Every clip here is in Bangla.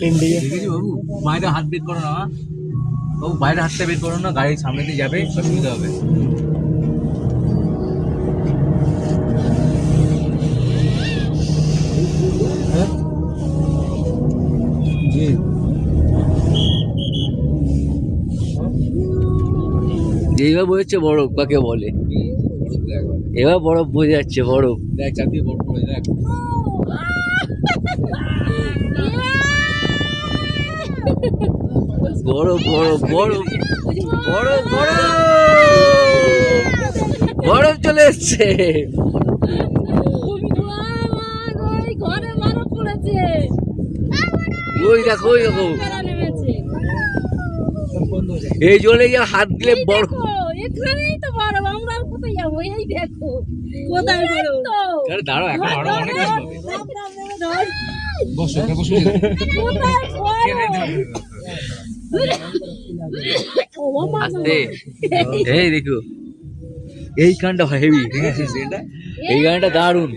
দেখেছি বাবু, বাইরে হাত বের করো না বাবু, বাইরে হাতটা বের করো না, গাড়ির সামনে দিয়ে যাবে, অসুবিধা হবে। এইবার বোঝাচ্ছে বরফ কাকে বলে, এবার বরফ বোঝা যাচ্ছে, বরফ। দেখ চারদিকে বরফ পড়ে, দেখ। বরফ বরফ বরফ বরফ বরফ বরফ চলে এসছে। ওই দেখো, ওই দেখো, এই জলে যা হাত দিলে বরফ। এখানেই তো বরফ, আমরা আর কোথায় যাবো? এই দেখো কোথায় বরফ। আরে দাঁড়াও, এখন আরো অনেক কিছু হবে। বসো, এটা বসো। কোথায় বরফ? আস্তে, এই দেখো, এই গানটা হেভি, এই গানটা দারুণ।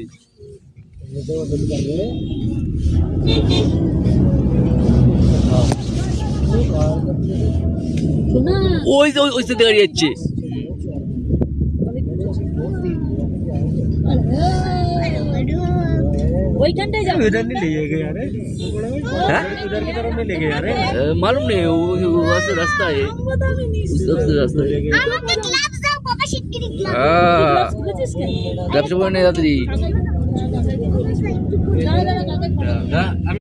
ওই যে ওই সাথে গাড়ি যাচ্ছে। ওইখানটায় যাবো। हाँ? मालूम नहीं, वो से रास्ता है, सबसे रास्ता है। हाँ, जब से बोलने जाती। আমি